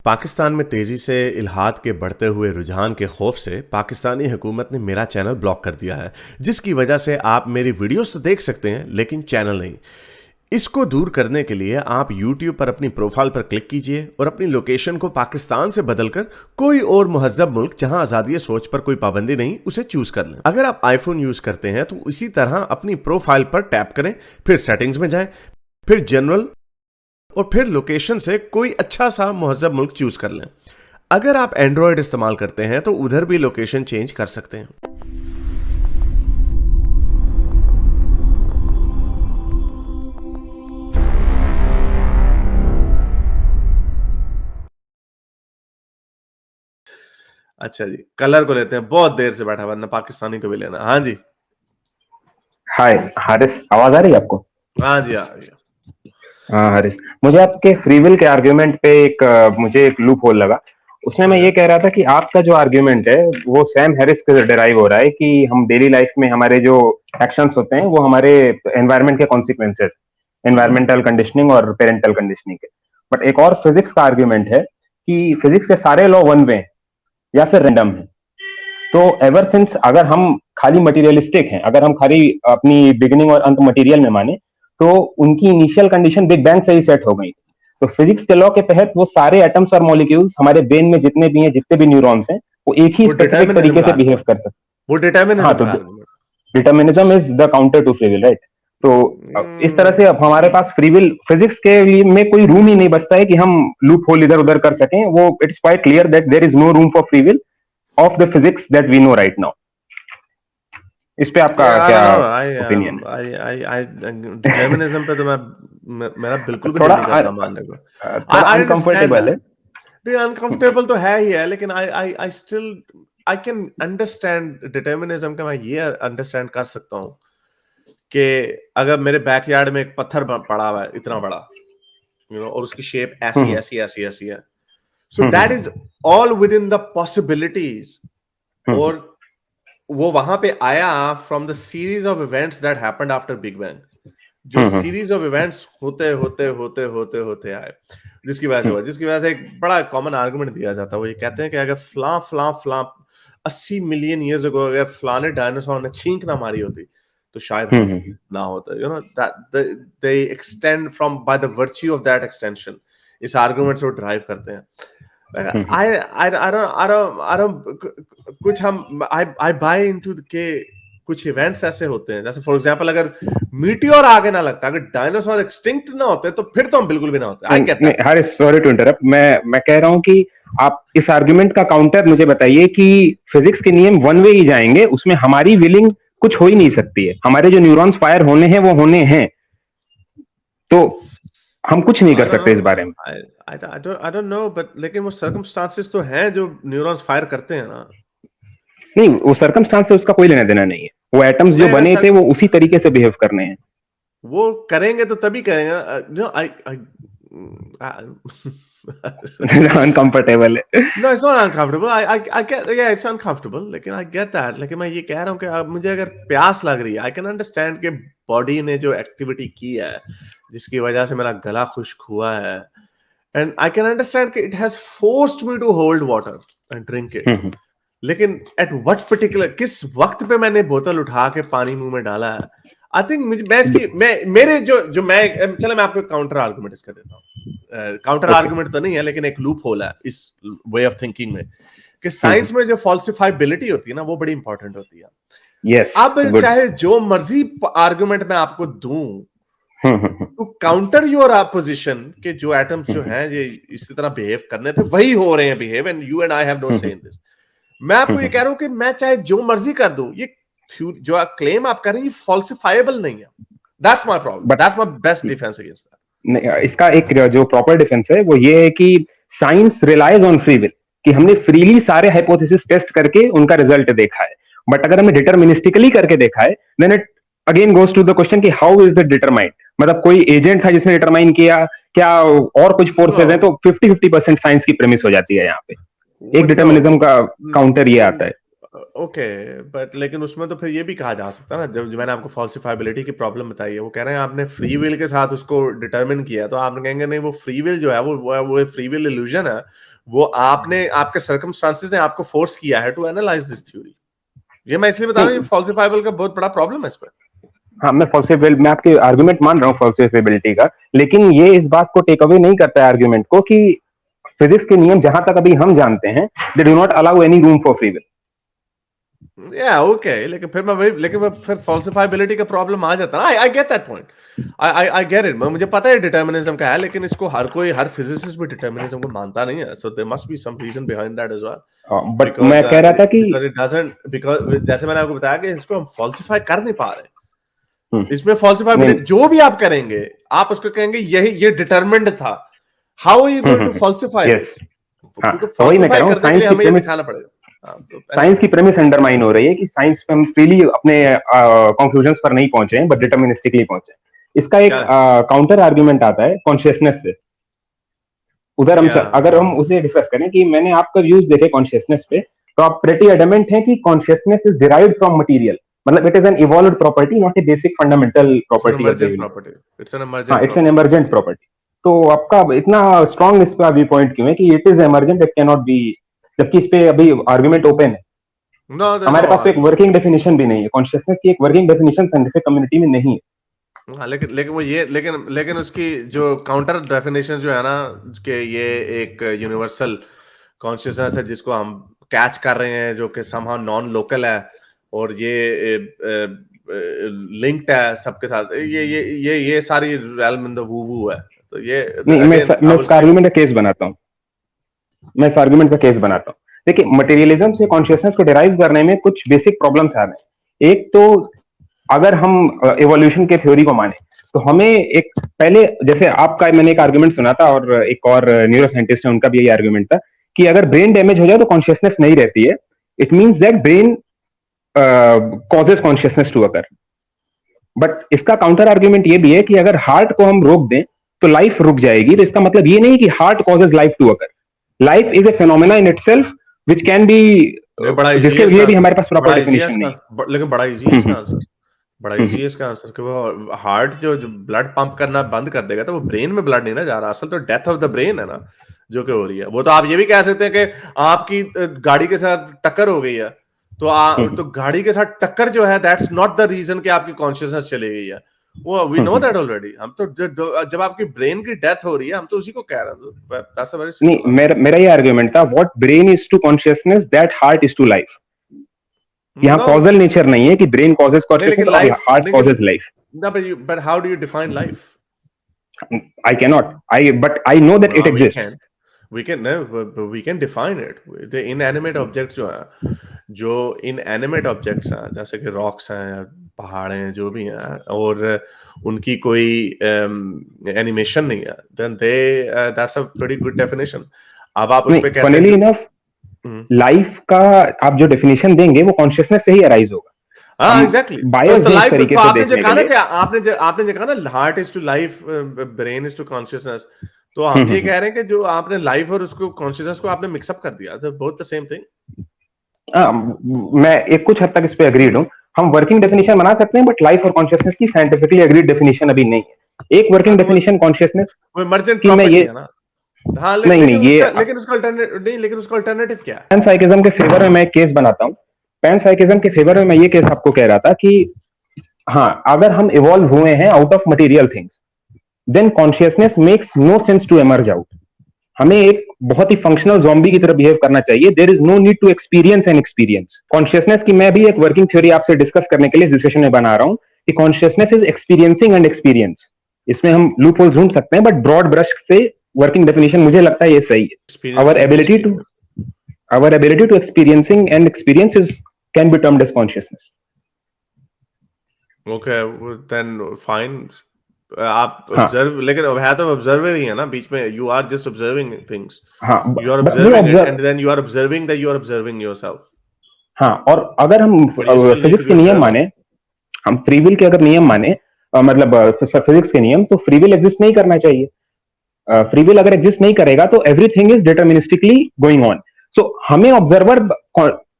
पाकिस्तान में तेजी से इल्हाद के बढ़ते हुए रुझान के खौफ से पाकिस्तानी हुकूमत ने मेरा चैनल ब्लॉक कर दिया है, जिसकी वजह से आप मेरी वीडियोस तो देख सकते हैं लेकिन चैनल नहीं। इसको दूर करने के लिए आप YouTube पर अपनी प्रोफाइल पर क्लिक कीजिए और अपनी लोकेशन को पाकिस्तान से बदलकर कोई और मुहज्जब मुल्क जहां आज़ादी सोच पर कोई पाबंदी नहीं उसे चूज कर लें। अगर आप आईफोन यूज करते हैं तो इसी तरह अपनी प्रोफाइल पर टैप करें, फिर सेटिंग्स में जाएं, फिर जनरल और फिर लोकेशन से कोई अच्छा सा मुहज्जब मुल्क चूज कर लें। अगर आप एंड्रॉयड इस्तेमाल करते हैं तो उधर भी लोकेशन चेंज कर सकते हैं। अच्छा जी, कलर को लेते हैं, बहुत देर से बैठा वरना पाकिस्तानी को भी लेना। हाँ जी, हाय हारिस, आवाज आ रही है आपको? हाँ जी, हाँ जी। हाँ हारिस, मुझे आपके फ्री विल के आर्ग्यूमेंट पे मुझे एक लूप होल लगा। उसमें मैं ये कह रहा था कि आपका जो आर्ग्यूमेंट है वो सैम हैरिस से डिराइव हो रहा है कि हम डेली लाइफ में हमारे जो एक्शंस होते हैं वो हमारे एनवायरनमेंट के कॉन्सिक्वेंसेस, एनवायरमेंटल कंडीशनिंग और पेरेंटल कंडीशनिंग के। बट एक और फिजिक्स का आर्ग्यूमेंट है कि फिजिक्स के सारे लॉ वन वे या फिर रैंडम है। तो एवर सिंस अगर हम खाली मटेरियलिस्टिक हैं, अगर हम खाली अपनी बिगिनिंग और अंत मटेरियल में माने, तो उनकी इनिशियल कंडीशन बिग बैंग से ही सेट हो गई। तो फिजिक्स के लॉ के तहत वो सारे एटम्स और मॉलिक्यूल्स हमारे ब्रेन में जितने भी हैं, जितने भी न्यूरॉन्स हैं, वो एक ही स्पेसिफिक तरीके से बिहेव कर सकते। वो हाँ, डिटर्मिनिज्म तो का आर्गुमेंट। Determinism is the counter to free will, right? तो इस तरह से अब हमारे पास फ्री विल फिजिक्स के लिए में कोई रूम ही नहीं बचता है कि हम लूप होल इधर उधर कर सकें। वो it's quite clear that there is no room for free will of the physics that we know right now. इस पे आपका Yeah, I क्या don't know. I ओपिनियन है? determinism पे तो मेरा बिल्कुल भी दिल थोड़ा नहीं करता मानने को। थोड़ा I understand अनकंफर्टेबल है। that. नहीं, uncomfortable तो है ही है, लेकिन I still I can understand determinism का। मैं ये understand कर सकता हूँ कि अगर मेरे बैकयार्ड में एक पत्थर पड़ा हुआ है इतना बड़ा, और उसकी शेप ऐसी हम्म ऐसी ऐसी ऐसी है, so that is all within the possibilities। हम्म और वो वहां पे आया from the series of events that happened after big bang. जो सीरीज ऑफ इवेंट्स होते होते होते होते होते आए, जिसकी वजह से हुआ, जिसकी वजह से एक बड़ा कॉमन आर्गुमेंट दिया जाता है। वो ये कहते हैं कि अगर फ्ला फ्ला फ्ला 80 मिलियन ईयर्स अगो अगर फ्लाने डायनासोर ने छींक ना मारी होती तो शायद हम ना होता। That they extend from by the virtue of that extension. इस आर्गुमेंट से वो ड्राइव करते हैं। I don't कुछ हम I buy into के कुछ इवेंट्स ऐसे होते हैं, जैसे फॉर एग्जांपल अगर मीटियोर आगे ना लगता, अगर डायनासोर एक्सटिंक्ट ना होते तो फिर तो हम बिल्कुल भी ना होते। I get that. हर सॉरी टू इंटरप्ट, मैं कह रहा हूं कि आप इस आर्गुमेंट का काउंटर मुझे बताइए कि फिजिक्स के नियम वन वे ही जाएंगे, उसमें हमारी विलिंग कुछ हो ही नहीं सकती है। हमारे जो न्यूरॉन्स फायर होने हैं वो होने हैं, तो हम कुछ नहीं I कर don't सकते इस know. बारे में। I don't know, but लेकिन वो सर्कमस्टांसेस तो हैं जो न्यूरॉन्स फायर करते हैं ना। नहीं, वो सर्कमस्टांस से उसका कोई लेना देना नहीं है। वो एटम्स जो नहीं, बने थे वो उसी तरीके से बिहेव करने हैं। वो करेंगे तो तभी करेंगे ना। अनकंफर्टेबल है। No, it's not uncomfortable. I get, yeah, it's uncomfortable. लेकिन I get that. लेकिन मैं ये कह रहा हूँ कि अब मुझे अगर प्यास लग रही है, I can understand कि बॉडी ने जो एक्टिविटी की है, जिसकी वजह से मेरा गला खुश्क हुआ है, and I can understand कि it has forced me to hold water and drink it. लेकिन at what particular, किस वक्त पे मैंने बोतल उठा के पानी मुंह में डाला है? आई थिंक मेरे जो मैं चलो मैं आपको काउंटर आर्गुमेंट इसका देता हूँ। काउंटर आर्गुमेंट तो नहीं है, लेकिन एक लूप होल है इस वे ऑफ थिंकिंग में कि साइंस में जो फॉल्सिफाइबिलिटी होती है ना, वो बड़ी इंपॉर्टेंट होती है। यस, अब चाहे जो मर्जी आर्गुमेंट मैं आपको दूं टू काउंटर योर अपोजिशन के जो एटम्स जो हैं ये इसी तरह बिहेव करने थे, वही हो रहे हैं behave, and you and I have no say in this. मैं आपको ये कह रहा हूं कि मैं चाहे जो मर्जी कर दूं, ये जो क्लेम आप कर रहे हैं ये फॉल्सिफाइबल नहीं है। That's my problem, that's my best defence against that. इसका एक जो प्रॉपर डिफेंस है वो ये है कि science relies on free will, कि हमने फ्रीली सारे हाइपोथेसिस टेस्ट करके उनका रिजल्ट देखा है। बट अगर हमने डिटर्मिनिस्टिकली करके देखा है, then it again goes to the question कि हाउ इज इट डिटरमाइंड। मतलब कोई एजेंट था जिसने डिटरमाइन किया क्या, और कुछ फोर्सेज हैं, तो 50-50% साइंस की प्रेमिस हो जाती है यहाँ पे। एक डिटरमिनिज्म का काउंटर ये आता है। ओके, बट लेकिन उसमें तो फिर ये भी कहा जा सकता है ना, जब जो मैंने आपको फॉल्सिफाइबिलिटी की प्रॉब्लम बताई है, वो कह रहे हैं आपने फ्री विल के साथ उसको डिटरमिन किया, तो आप कहेंगे नहीं, वो फ्री विल जो है वो फ्री विल इल्यूजन है, वो आपने आपके सर्कमस्टांसेस ने आपको फोर्स किया है टू एनालाइज दिस थ्योरी। ये मैं इसलिए बता रहा हूँ, ये नहीं, फॉल्सिफाइबल का बहुत बड़ा प्रॉब्लम है इस पर। हाँ, मैं आपके आर्गुमेंट मान रहा हूँ फॉल्सिफिबिलिटी का, लेकिन ये इस बात को टेक अवे नहीं करता है आर्गुमेंट को कि फिजिक्स के नियम जहां तक अभी हम जानते हैं, they do not allow any room for free will. या ओके, लेकिन मैं फिर फॉल्सिफाइबिलिटी का प्रॉब्लम आ जाता है। आई get that point, I get it, मुझे पता है डिटर्मिनिज्म का है, लेकिन इसको हर फिजिसिस्ट भी डिटर्मिनिज्म को मानता नहीं है, so there must be some reason behind that as well, but मैं बिकॉज़ कह रहा था कि बिकॉज़ इट डजंट, बिकॉज़ जैसे मैंने आपको बताया कि इसको हम फॉल्सिफाई कर नहीं पा रहे। हम्म, इसमें नहीं, फॉल्सिफाइबिलिटी जो भी आप करेंगे, आप उसको कहेंगे ये डिटरमिन्ड था। How are you going to falsify yes, this? हाँ, क्योंकि तो वही मैं कह फॉल्सिफाई रहा हूँ, करने के लिए हमें ये दिखाना पड़ेगा। हाँ, तो साइंस एनीवे, की प्रेमिस अंडरमाइन हो रही है कि साइंस पे हम फ्रीली अपने कंक्लूजन्स पर नहीं पहुंचे हैं, बट डिटर्मिनिस्टिकली पहुंचे हैं। इसका एक क्या काउंटर आर्ग्यूमेंट आता है कॉन्शियसनेस से। उधर क्या अगर हम उसे डिस्कस करें कि मैंने आपका व्यूज देखे कॉन्शियसनेस पे, तो आप प्रेटी एडमेंट है कि consciousness is derived from material, मतलब it is an evolved property, not a basic fundamental it's an property of the emergent universe. Property, it's an हाँ, emergent it's an property. Emergent property. तो आपका इतना strong इस पे अभी point क्यों है कि it is emergent, it can not be, जबकि इस पे अभी आर्ग्यूमेंट ओपन है। नो, देयर इज हमारे नो पास तो एक आर्गुमेंट। वर्किंग डेफिनेशन भी नहीं है, कॉन्शियसनेस की एक वर्किंग डेफिनेशन साइंटिफिक कम्युनिटी में नहीं है। हाँ, लेकिन लेकिन वो ये लेकिन लेकिन उसकी जो काउंटर डेफिनेशन जो है ना, कि ये एक यूनिवर्सल कॉन्शियसनेस है जिसको हम कैच कर रहे हैं, जो कि समहाउ नॉन लोकल है, और ये लिंक्ड है सबके साथ, ये सारी realm in the woo woo है। तो ये नहीं, अगेन आई मैं विल इसका स्टिक। आर्ग्यूमेंट का केस बनाता हूँ। मैं इस आर्ग्यूमेंट का केस बनाता हूँ। देखिए, मटेरियलिज्म से कॉन्शियसनेस को डिराइव करने में कुछ बेसिक प्रॉब्लम्स आ रहे हैं। एक तो, अगर हम एवोल्यूशन के थ्योरी को माने, तो हमें एक पहले, जैसे आपका मैंने एक आर्ग्यूमेंट सुना था, और एक और न्यूरो साइंटिस्ट है, उनका भी यही आर्ग्यूमेंट था कि अगर ब्रेन डैमेज हो जाए तो कॉन्शियसनेस नहीं रहती है। It means that brain causes consciousness to occur. But इसका काउंटर आर्ग्यूमेंट ये भी है कि अगर हार्ट को हम रोक दें तो लाइफ रुक जाएगी। तो इसका मतलब ये नहीं कि heart causes life to occur. Life is a phenomena in itself which can be, ये बड़ा इजी है जिसके इसका लिए भी आंसर, हमारे पास प्रॉपर बड़ा इजी है डेफिनेशन इसका, नहीं लेकिन बड़ा इजी है है। इसका आंसर, बड़ा इजी है इसका आंसर, कि वो हार्ट जो ब्लड पंप करना बंद कर देगा, तो वो ब्रेन में ब्लड नहीं ना जा रहा, असल तो डेथ ऑफ द ब्रेन है ना जो कि हो रही है। वो तो आप ये भी कह सकते हैं कि आपकी गाड़ी के साथ टक्कर हो गई है, तो गाड़ी के साथ टक्कर जो है, दैट्स नॉट द रीजन कि आपकी कॉन्शियसनेस चली गई है। वो वी नो दैट ऑलरेडी। हम तो जब आपकी ब्रेन की डेथ हो रही है, हम तो उसी को कह रहे हैं। दैट्स अ वेरी नहीं, सिंपल आंसर। मेरा ये आर्ग्यूमेंट था, what brain is to consciousness that heart is to life. यहाँ नो, कॉजल नेचर नहीं है कि ब्रेन कॉजेज नहीं कॉन्शियसनेस लेकिन और लाइफ, हार्ट लेकिन कॉजेज लाइफ। ना, but how do you define life? I can not, I but I know that it we exist. Can, we can define it. The inanimate objects जो है, जो inanimate objects हैं, जैसे कि rocks हैं या पहाड़ हैं, जो भी हैं, और उनकी कोई एनिमेशन नहीं है, then they that's a pretty good definition. अब आप उस नहीं, पे कहते हैं फनीली जो इनफ, हम्म, लाइफ का आप जो डेफिनेशन देंगे वो कॉन्शियसनेस से ही अराइज होगा। हाँ हम एग्जैक्टली, बायस तो हैं इस लाइफ, तरीके तो से आपने जो देखने के कहा ना लिए। कि आपने जो कहा ना, heart is to life, brain is to consciousness, तो हम ये कह रहे हैं कि जो आपने लाइफ और उसको कॉन्शियसनेस को आपने मिक्सअप कर दिया, तो बोथ द सेम थिंग। मैं एक कुछ हद तक इस पे अग्रीड हूँ। हम वर्किंग डेफिनेशन बना सकते हैं, बट लाइफ और कॉन्शियसनेस की साइंटिफिकली अग्रीड डेफिनेशन अभी नहीं है। एक हाँ, वर्किंग तो डेफिनेशन कॉन्शियसनेस वो इमर्जेंट की मैं प्रॉपर्टी ये, है ना। हाँ, नहीं नहीं, ये लेकिन उसका अल्टरनेटिव क्या है? पैन साइकिज्म के फेवर में मैं एक केस बनाता हूँ। पैन साइकिज्म के फेवर में मैं ये केस आपको कह रहा था कि हाँ, अगर हम इवॉल्व हुए हैं out of material things, then consciousness makes no sense to emerge out. हमें एक बहुत ही फंक्शनल ज़ॉम्बी की तरह बिहेव करना चाहिए। There is no need to experience and experience consciousness की। मैं भी एक वर्किंग थ्योरी आपसे डिस्कस करने के लिए इस डिस्कशन में बना रहा हूं कि consciousness is experiencing and experience. इसमें हम लूप होल ढूंढ सकते हैं, बट ब्रॉड ब्रश से वर्किंग डेफिनेशन मुझे लगता है ये सही है। Our experiencing ability to experience. Our ability to experiencing and experience is can be termed as consciousness. Okay, then fine. आप हाँ, ऑब्जर्व, लेकिन अब है तो ऑब्जर्वर ही है ना बीच में, you are just observing things, हाँ, यू आर वो observing it, observe, and then you are observing that you are observing yourself, हाँ, और अगर हम but you still need to physics be के नियम ऑब्जर्वर। माने, हम फ्री विल के अगर नियम माने, मतलब फिजिक्स के नियम, तो फ्री विल एग्जिस्ट नहीं करना चाहिए। फ्री विल अगर एग्जिस्ट नहीं करेगा तो एवरीथिंग इज डिटर्मिनिस्टिकली गोइंग ऑन। सो हमें ऑब्जर्वर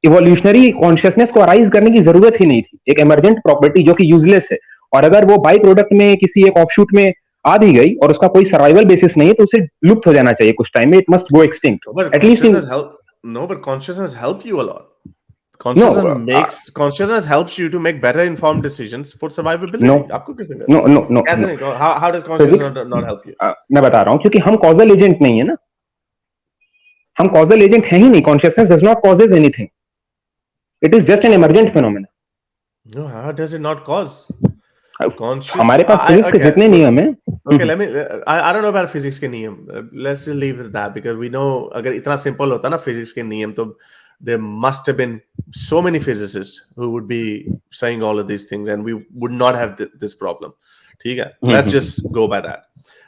इवोल्यूशनरी कॉन्शियसनेस को अराइज करने की जरूरत ही नहीं थी, एक इमरजेंट प्रॉपर्टी जो कि यूजलेस है, और अगर वो बाई प्रोडक्ट में किसी एक ऑफशूट में आ भी गई और उसका कोई सर्वाइवल बेसिस नहीं है तो उसे लुप्त हो जाना चाहिए कुछ टाइम में, it must go extinct But at least in. consciousness help. No, but consciousness help you a lot. No Consciousness helps you to make better informed decisions for no survivability. आपको किसने नो कहा? नो नो कैसे no नहीं? How does physics, consciousness not help you? मैं बता रहा हूँ क्योंकि हम कॉजल एजेंट नहीं है ना, हम कॉजल एजेंट है ही नहीं, consciousness does not causes anything, it is just an emergent phenomena. No, how does it not cause? Conscious. हमारे पास फिजिक्स के Okay. जितने नियम है। Okay, let me. I don't know about physics के नियम. Let's just leave it at that because we know अगर इतना simple होता ना physics के नियम तो there must have been so many physicists who would be saying all of these things and we would not have this problem. ठीक है? Let's just go by that.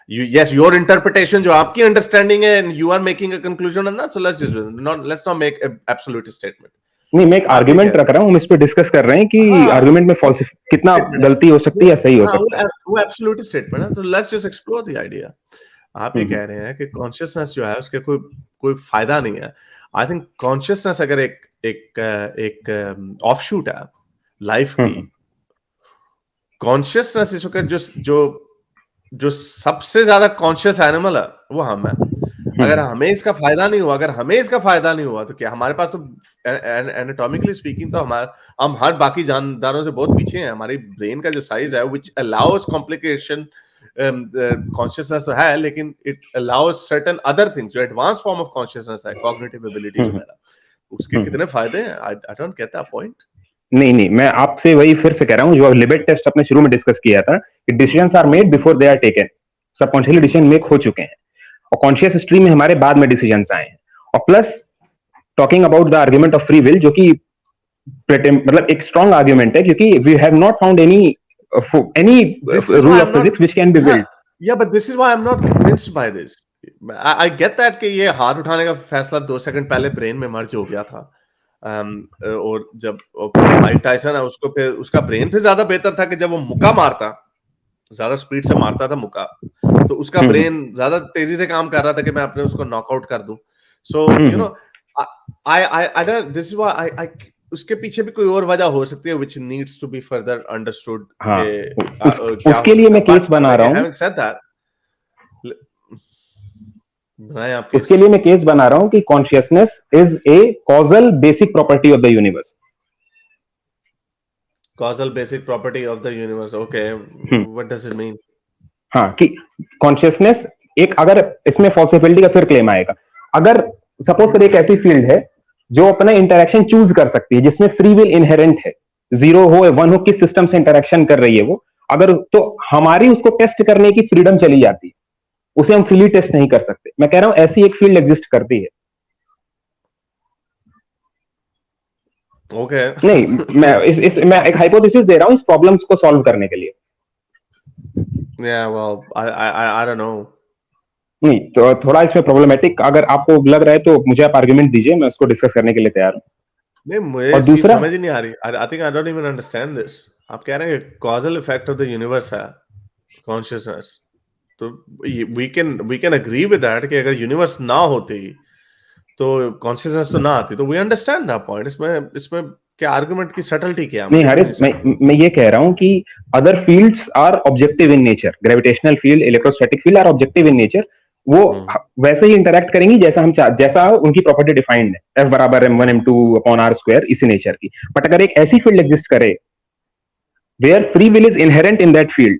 Yes, your interpretation जो आपकी understanding है and you are making a conclusion on that. So let's not make an absolute statement. नहीं, मैं एक argument रख रहा हूँ, हम इस पे डिस्कस कर रहे हैं कि आर्गुमेंट में फॉल्स कितना गलती हो सकती है या सही हो सकता है। वो एब्सोल्यूट स्टेटमेंट है, तो let's just explore the idea. आप ये कह रहे हैं कि कॉन्शियसनेस जो है उसके कोई फायदा नहीं है। आई थिंक कॉन्शियसनेस अगर एक ऑफशूट है लाइफ की, कॉन्शियसनेस इस वक्त जो सबसे ज्यादा कॉन्शियस एनिमल है वो हम है। अगर हमें इसका फायदा नहीं हुआ तो क्या हमारे पास तो एनाटॉमिकली स्पीकिंग तो हम हर बाकी जानदारों से बहुत पीछे हैं। हमारी ब्रेन का जो साइज है व्हिच अलाउस कॉम्प्लिकेशन, कॉन्शियसनेस तो है लेकिन it allow us certain other things, जो एडवांस फॉर्म ऑफ कॉन्शियसनेस है, कॉग्निटिव एबिलिटीज वगैरह, उसके कितने फायदे हैं। I don't get that point. नहीं, मैं आपसे वही फिर से कह रहा हूँ जो लिबेट टेस्ट अपने शुरू में डिस्कस किया था कि decisions are made before they are taken, subconsciously decision make हो चुके हैं और कॉन्शियस स्ट्रीम में हमारे बाद में डिसीजंस आए हैं। और plus talking about the argument of free will, जो कि मतलब एक स्ट्रॉन्ग आर्गुमेंट है क्योंकि we have not found any rule of physics which can be build. Yeah, but this is why I'm not convinced by this. I get that कि ये हाथ उठाने का फैसला 2 सेकंड पहले ब्रेन में मर्ज हो गया था। और जब माइक टायसन है उसको फिर उसका ब्रेन फिर ज्यादा बेहतर था कि जब वो मुक्का मारता, ज्यादा स्पीड से मारता था मुक्का, तो उसका ब्रेन ज्यादा तेजी से काम कर रहा था कि मैं अपने उसको नॉकआउट कर दूं। So you know I don't, this is why I उसके पीछे भी कोई और वजह हो सकती है which needs to be further understood. उसके लिए मैं केस बना रहा हूं, उसके लिए मैं केस बना रहा हूं कि consciousness is a causal basic property of the universe. Causal basic property of the universe. Okay, what does it mean? हाँ, कि कॉन्शियसनेस एक, अगर इसमें फॉल्सिबिलिटी का फिर क्लेम आएगा, अगर सपोज कर एक ऐसी फील्ड है जो अपना इंटरेक्शन चूज कर सकती है, जिसमें फ्री विल इनहेरेंट है, 0 हो 1 हो, किस सिस्टम से इंटरेक्शन कर रही है वो, अगर तो हमारी उसको टेस्ट करने की फ्रीडम चली जाती है, उसे हम फ्रीली टेस्ट नहीं कर सकते। मैं कह रहा हूं ऐसी एक फील्ड एग्जिस्ट करती है। Okay. नहीं, मैं एक हाइपोथेसिस दे रहा हूं इस प्रॉब्लम्स को सॉल्व करने के लिए। Yeah, well, I don't know. नहीं, तो थोड़ा इसमें प्रॉब्लमेटिक अगर आपको लग रहा है तो मुझे आप आर्गुमेंट दीजिए, मैं उसको डिस्कस करने के लिए तैयार हूं। नहीं, मुझे दूसरा समझ ही नहीं आ रही। I think I don't even understand this. आप कह रहे हैं causal effect of the universe है कॉन्शियसनेस, तो we can agree with that कि अगर यूनिवर्स ना होती तो कॉन्शियसनेस तो ना आती, तो वी अंडरस्टैंड दैट पॉइंट। इसमें क्या आर्गुमेंट की सटलिटी क्या है? नहीं हरीश, मैं ये कह रहा हूं कि other fields are objective in nature, gravitational field, electrostatic field are objective in nature, वो वैसे ही इंटरैक्ट करेंगी जैसा उनकी प्रॉपर्टी डिफाइंड है, F बराबर m1 m2 upon r square, इसी नेचर की। बट अगर एक ऐसी फील्ड एग्जिस्ट करे where free will is inherent in that field,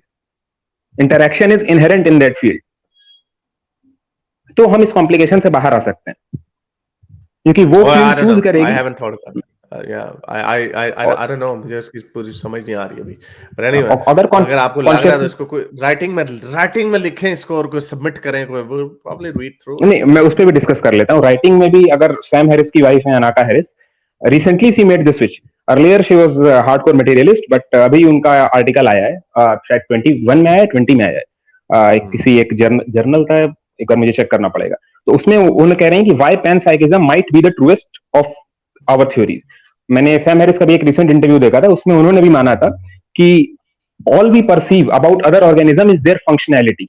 interaction is inherent in that field, तो हम इस कॉम्प्लिकेशन से बाहर आ सकते हैं, क्योंकि वो फील्ड चूज करेगी। I haven't thought about that. I don't know, मुझे इसकी पूरी समझ नहीं आ रही अभी। But anyway, अगर आपको लग रहा है तो इसको कोई राइटिंग में लिखें इसको और कोई सबमिट करें, कोई probably read through। नहीं, मैं उस पे भी डिस्कस कर लेता हूँ। राइटिंग में भी अगर सैम हैरिस की वाइफ है Annaka Harris, recently she made the switch, earlier she was hardcore materialist, but अभी उनका आर्टिकल आया है, शायद 21 में आया है, 20 में आया है, किसी एक जर्नल का, एक बार मुझे चेक करना पड़ेगा। तो उसमें उन्होंने कह रहे हैं कि why panpsychism might be the truest of our theories. मैंने सैम हैरिस का भी एक रिसेंट इंटरव्यू देखा था, उसमें उन्होंने भी माना था कि all we perceive about other organism is their functionality,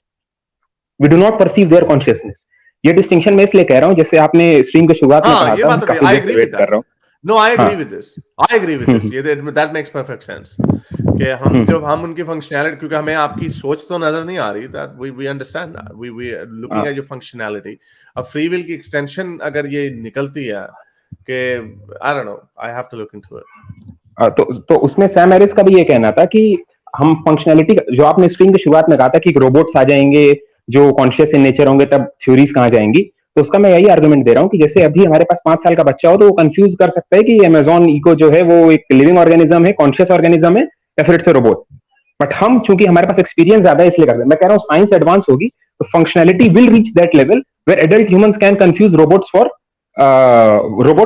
we do not perceive their consciousness. ये डिस्टिंक्शन मैं इसलिए कह रहा हूं, जैसे आपने स्ट्रीम के शुरुआत में कहा था, कर रहा हूं। नो आई हाँ agree with this, I agree with this, ये दैट मेक्स परफेक्ट सेंस कि हम जब हम उनकी फंक्शनैलिटी, क्योंकि हमें आपकी सोच तो नजर नहीं आ रही, that we understand that, we looking at your functionality. अब फ्री विल की एक्सटेंशन अगर ये निकलती है कि I don't know, I have to look into it. तो उसमें सैम हैरिस का भी ये कहना था कि हम फंक्शनैलिटी, जो आपने स्क्रीन की शुरुआत में कहा था कि रोबोट्स आ जाएंगे जो कॉन्शियस इन नेचर होंगे, तब थ्योरीज कहाँ जाएंगी। तो उसका मैं यही आर्गुमेंट दे रहा हूँ कि जैसे अभी हमारे पास 5 साल का बच्चा हो तो वो कंफ्यूज कर सकता है कि अमेजॉन इको जो है वो एक लिविंग ऑर्गेनिज्म है, कॉन्शियस ऑर्गेनिज्म है, या फिर इट्स रोबोट। बट हम चूंकि हमारे पास एक्सपीरियंस ज्यादा है इसलिए करते हैं। मैं कह रहा हूँ साइंस एडवांस होगी तो functionality will reach that level where adult humans can confuse robots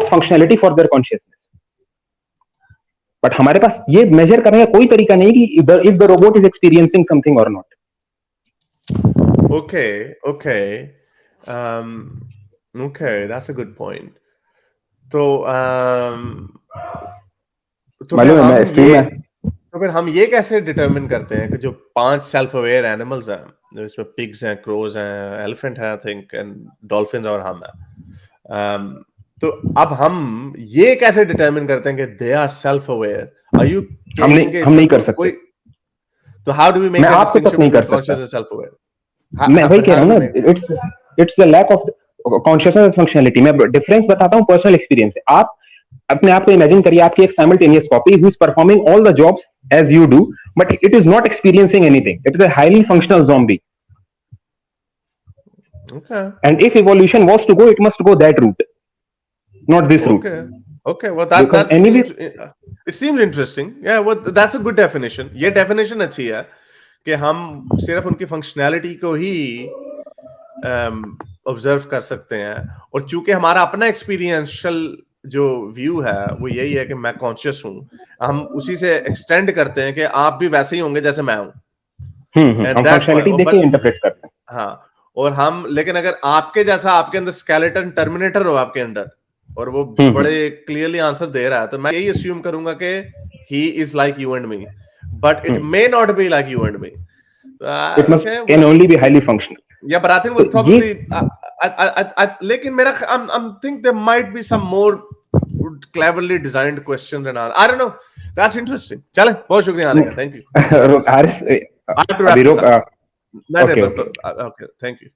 functionality for their consciousness. But हमारे पास ये मेजर करने का कोई तरीका नहीं कि if the robot is experiencing something और not. Okay, that's a good point. तो तो फिर मालूम है, मैं हम स्ट्रीम ये में तो फिर हम ये कैसे डिटरमिन करते हैं कि जो 5 सेल्फ अवेयर एनिमल्स हैं, जो इसमें पिग्स हैं, क्रोज हैं, एलिफेंट है आई थिंक, एंड डॉल्फिन्स, और हम हैं, तो अब हम ये कैसे डिटरमिन करते हैं कि they are self aware? Are you claiming हम इसमें नहीं कर सकते। कोई, तो हाउ डू वी मेक मैं दैट आपसे तक डिस्टिंक्शन नहीं कर बिटवीन सकता। Conscious and self aware? मैं वही बट कह हाउ रहा डू हूँ वी ना, make it's the lack of consciousness functionality. मैं डिफरेंस बताता हूँ, पर्सनल एक्सपीरियंस है। आप अपने आप को इमेजिन करिए, आपकी एक simultaneous copy who is performing all the jobs as you do, but it is not experiencing anything. It is a highly functional zombie. Okay. And if evolution was to go, it must go that route, not this route. Okay. Okay. Well, that Because that anyway, seems it seems interesting. Yeah. Well, that's a good definition. ये definition अच्छी है कि हम सिर्फ उनकी functionality को ही observe कर सकते हैं, और चूंकि हमारा अपना एक्सपीरियंशियल जो व्यू है वो यही है कि मैं कॉन्शियस हूं, हम उसी से एक्सटेंड करते हैं कि आप भी वैसे ही होंगे जैसे मैं हूं, एंड हम दैट्स फंक्शनैलिटी व्हाई। देख के इंटरप्रेट करते हैं। हाँ, और हम, लेकिन अगर आपके जैसा, आपके अंदर स्केलेटन टर्मिनेटर हो आपके अंदर, और वो बड़े क्लियरली आंसर दे रहा है, तो मैं यही अस्यूम करूंगा कि he is like you and me, but it may not be like you and me. It must Okay, can only be highly functional. yeah, but I think तो we'll probably लेकिन मेरा I think there might be some more cleverly designed questions and all. I don't know. That's interesting. चले, बहुत शुक्रिया आने का, thank you. Haris, I have to wrap अभी this रोक। up. नहीं ओके नहीं, okay, thank you.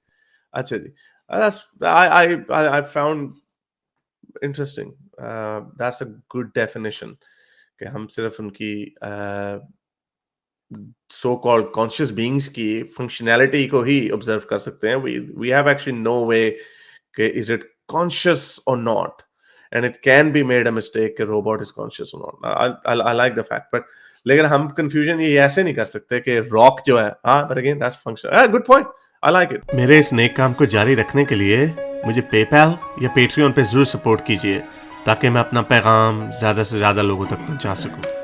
अच्छा जी, that's I found interesting. That's a good definition कि हम सिर्फ उनकी सो कॉल्ड कॉन्शियस बीइंग्स की फंक्शनैलिटी को ही ऑब्जर्व कर सकते हैं। वी हैव एक्चुअली नो वे कि इज इट कॉन्शियस और not, and it can be made a mistake कि रोबोट इज कॉन्शियस और not. I like the fact, but लेकिन हम कंफ्यूजन ये ऐसे नहीं कर सकते कि रॉक जो है, but again that's function. Good point, I like it. मेरे इस नेक काम को जारी रखने के लिए मुझे पेपैल या पेट्रियन पे जरूर सपोर्ट कीजिए, ताकि मैं अपना पैगाम ज्यादा से ज्यादा लोगों तक पहुंचा सकूं।